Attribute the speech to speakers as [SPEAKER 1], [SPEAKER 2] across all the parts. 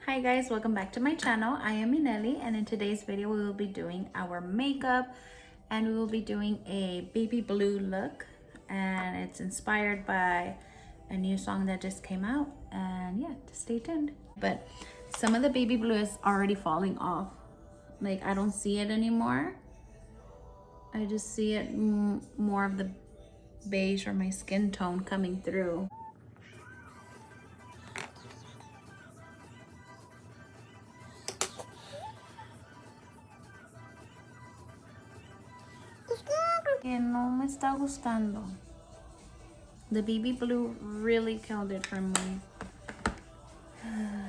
[SPEAKER 1] Hi guys, welcome back to my channel. I am Minelli, and in today's video we will be doing our makeup, and we will be doing a baby blue look, and it's inspired by a new song that just came out, and yeah, just stay tuned. But some of the baby blue is already falling off. Like, I don't see it anymore. I just see it more of the beige or my skin tone coming through. Que no me está gustando. The baby blue really killed it for me.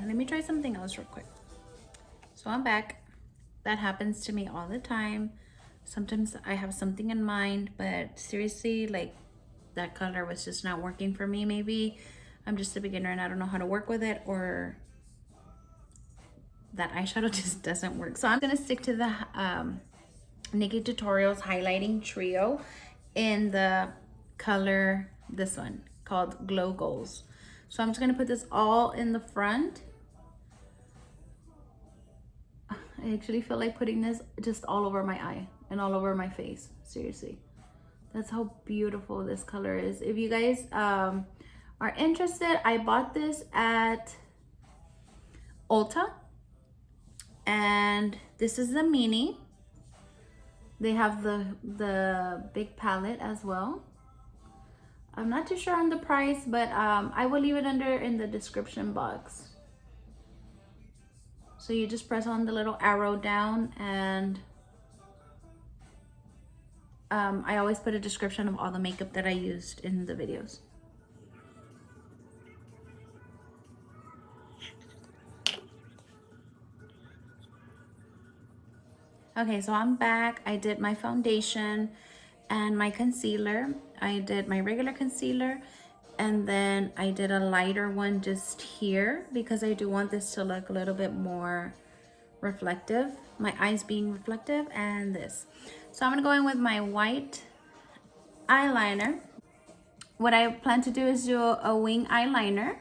[SPEAKER 1] Let me try something else real quick. So I'm back. That happens to me all the time. Sometimes I have something in mind, but seriously, like, that color was just not working for me. Maybe I'm just a beginner and I don't know how to work with it, or that eyeshadow just doesn't work. So I'm gonna stick to the NikkitTutorials highlighting trio in the color, this one called Glow Goals. So I'm just gonna put this all in the front. I actually feel like putting this just all over my eye and all over my face. Seriously, that's how beautiful this color is. If you guys are interested, I bought this at Ulta, and this is the mini. They have the big palette as well. I'm not too sure on the price, but I will leave it in the description box. So you just press on the little arrow down, and I always put a description of all the makeup that I used in the videos. Okay, so I'm back. I did my foundation and my concealer. I did my regular concealer, and then I did a lighter one just here because I do want this to look a little bit more reflective, my eyes being reflective, and this. So I'm gonna go in with my white eyeliner. What I plan to do is do a wing eyeliner,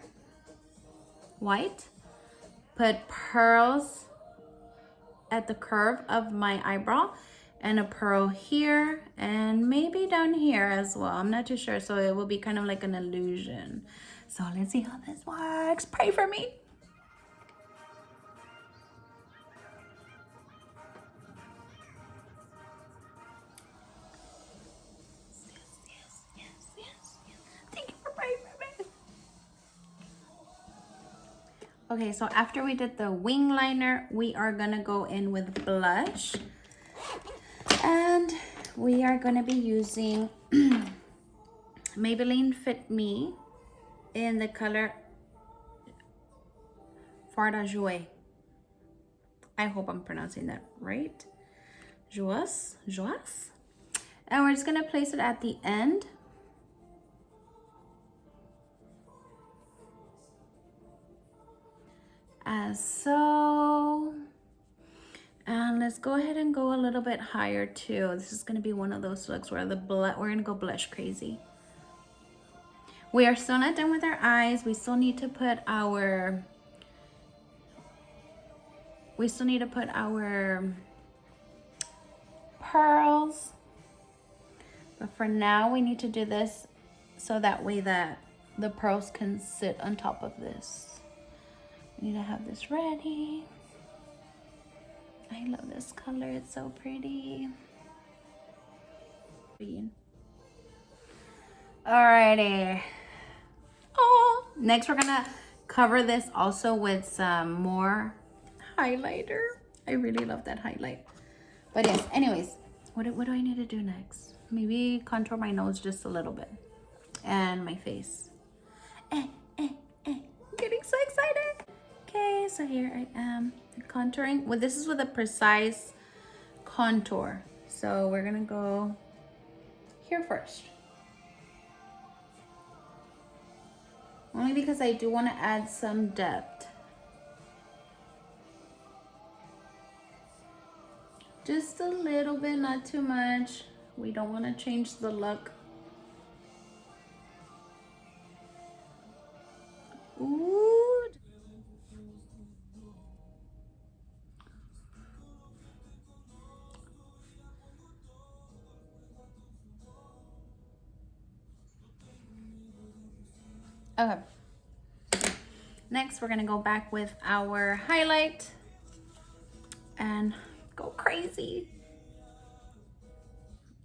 [SPEAKER 1] white, put pearls at the curve of my eyebrow, and a pearl here, and maybe down here as well. I'm not too sure, so it will be kind of like an illusion. So let's see how this works. Pray for me. Yes. Thank you for praying for me. Okay, so after we did the wing liner, we are gonna go in with blush, and we are gonna be using Maybelline Fit Me in the color Joues. I hope I'm pronouncing that right. Joues. And we're just gonna place it at the end. As so. And let's go ahead and go a little bit higher too. This is gonna be one of those looks where we're gonna go blush crazy. We are still not done with our eyes. We still need to put our pearls. But for now, we need to do this so that way that the pearls can sit on top of this. We need to have this ready. I love this color, it's so pretty. Alrighty. Oh, next we're gonna cover this also with some more highlighter. I really love that highlight. But yes, anyways, what do I need to do next? Maybe contour my nose just a little bit, and my face. Getting so excited. Okay, so here I am contouring. Well, this is with a precise contour. So we're gonna go here first. Only because I do want to add some depth. Just a little bit, not too much. We don't want to change the look. Ooh. Okay. Next, we're gonna go back with our highlight and go crazy.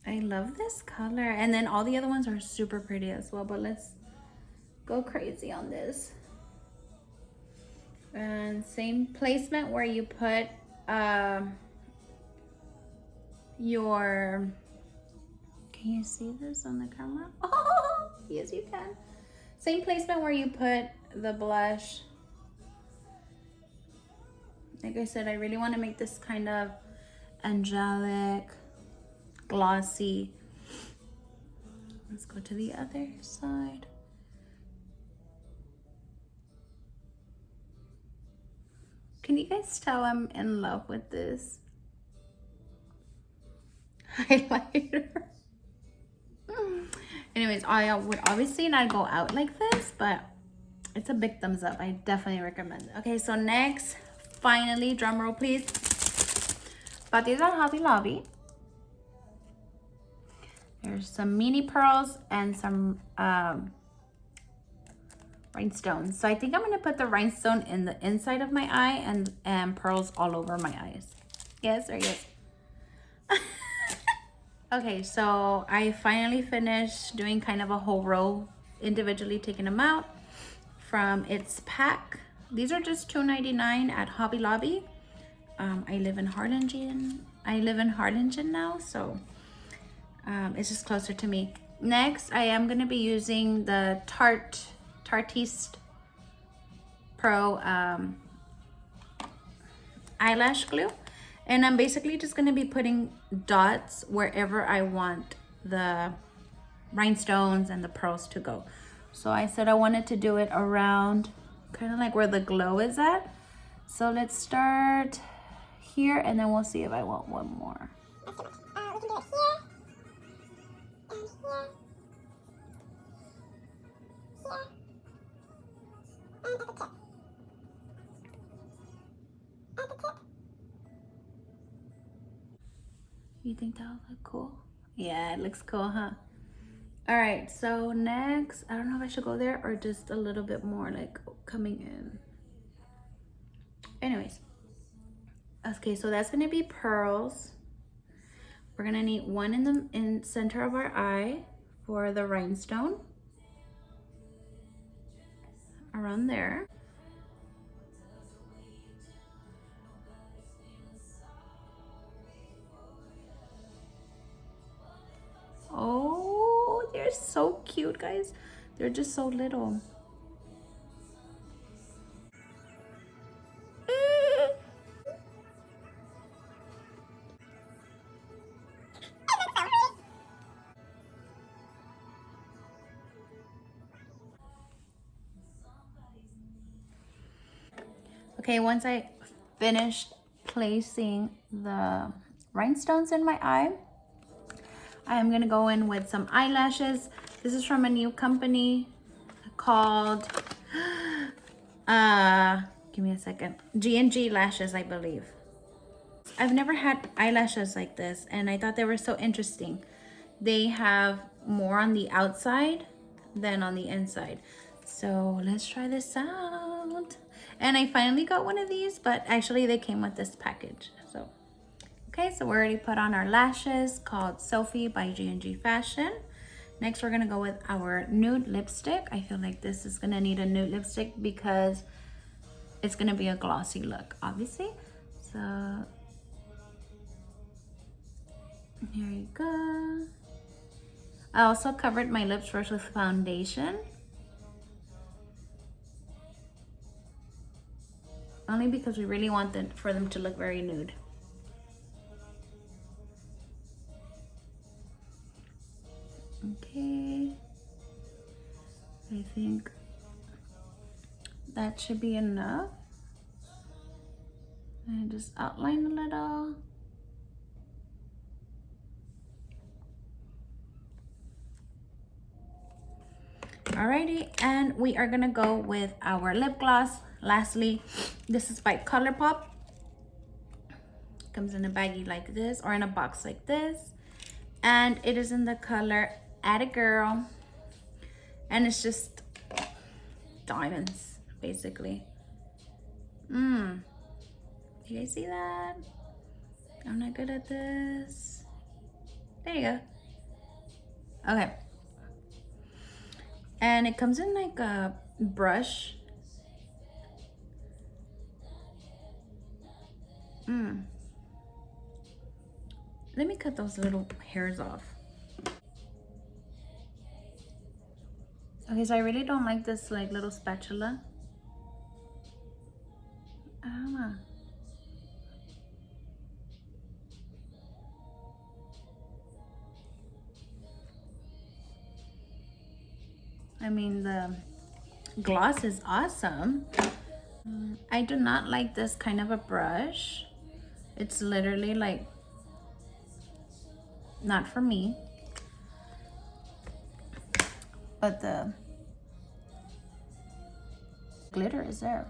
[SPEAKER 1] I love this color. And then all the other ones are super pretty as well, but let's go crazy on this. And same placement where you put your, can you see this on the camera? Oh, yes you can. Same placement where you put the blush. Like I said, I really want to make this kind of angelic, glossy. Let's go to the other side. Can you guys tell I'm in love with this highlighter? Anyways, I would obviously not go out like this, but it's a big thumbs up. I definitely recommend it. Okay, so next, finally, drum roll please. But these are Hobby Lobby. There's some mini pearls and some rhinestones. So I think I'm gonna put the rhinestone in the inside of my eye and pearls all over my eyes. Yes or yes? Okay, so I finally finished doing kind of a whole row, individually taking them out from its pack. These are just $2.99 at Hobby Lobby. I live in Harlingen. Now, so it's just closer to me. Next, I am gonna be using the Tarteist Pro eyelash glue. And I'm basically just gonna be putting dots wherever I want the rhinestones and the pearls to go. So I said I wanted to do it around kind of like where the glow is at. So let's start here and then we'll see if I want one more.
[SPEAKER 2] We can do it here, and here, here, and at the tip. At the tip.
[SPEAKER 1] You think that would look cool? Yeah, it looks cool, huh? All right, so next, I don't know if I should go there or just a little bit more like coming in. Anyways, okay, so that's gonna be pearls. We're gonna need one in the center of our eye for the rhinestone. Around there. Oh, they're so cute, guys. They're just so little. Okay, once I finished placing the rhinestones in my eye, I am gonna go in with some eyelashes. This is from a new company called, give me a second, G&G lashes, I believe. I've never had eyelashes like this and I thought they were so interesting. They have more on the outside than on the inside. So let's try this out. And I finally got one of these, but actually they came with this package. So, okay, so we already put on our lashes called SOFI by G&G Fashion. Next, we're gonna go with our nude lipstick. I feel like this is gonna need a nude lipstick because it's gonna be a glossy look, obviously. So, here you go. I also covered my lips first with foundation. Only because we really want for them to look very nude. Okay. I think that should be enough. And just outline a little. Alrighty, and we are gonna go with our lip gloss. Lastly, this is by Colourpop. Comes in a baggie like this or in a box like this. And it is in the color Atta Girl. And it's just diamonds, basically. Do you guys see that? I'm not good at this. There you go. Okay. And it comes in like a brush. Let me cut those little hairs off. Okay, so I really don't like this like little spatula. I don't know. I mean, the gloss is awesome. I do not like this kind of a brush. It's literally like not for me. But the glitter is there.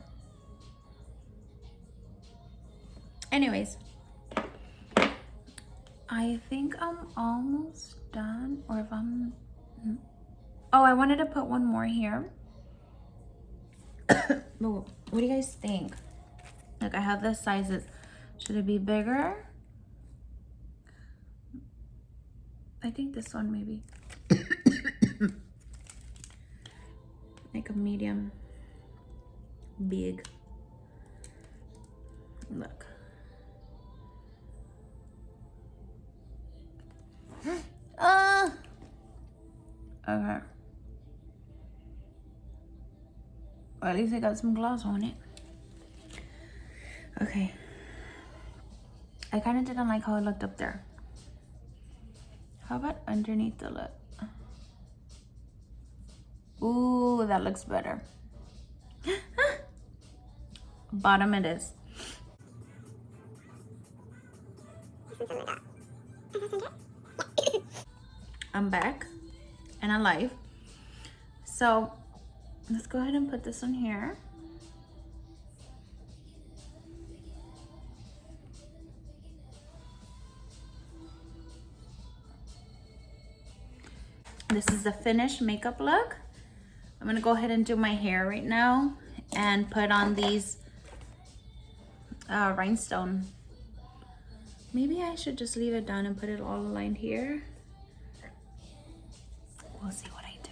[SPEAKER 1] Anyways, I think I'm almost done. Or if I'm... Oh, I wanted to put one more here. What do you guys think? Like, I have the sizes. Should it be bigger? I think this one maybe. Like a medium big. Look. Okay. Well, at least I got some gloss on it. Okay. I kind of didn't like how it looked up there. How about underneath the lip? Ooh, that looks better. Bottom it is. I'm back and alive. So let's go ahead and put this on here. This is the finished makeup look. I'm gonna go ahead and do my hair right now and put on these rhinestone. Maybe I should just leave it down and put it all aligned here. We'll see what I do.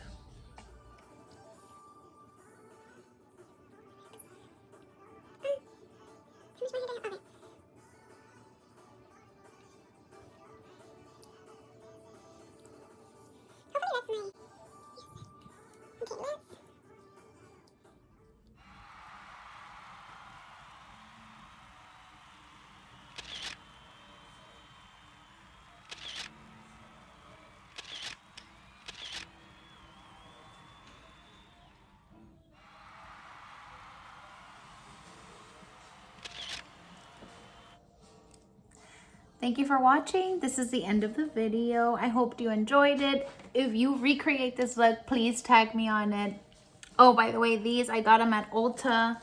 [SPEAKER 1] Thank you for watching. This is the end of the video. I hope you enjoyed it. If you recreate this look, please tag me on it. Oh, by the way, these, I got them at Ulta.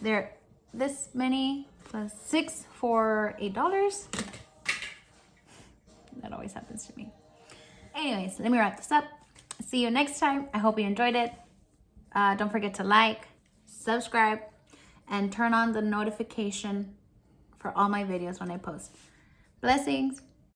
[SPEAKER 1] They're this many plus 6 for $8. That always happens to me. Anyways, let me wrap this up. See you next time. I hope you enjoyed it. Don't forget to like, subscribe, and turn on the notification for all my videos when I post. Blessings.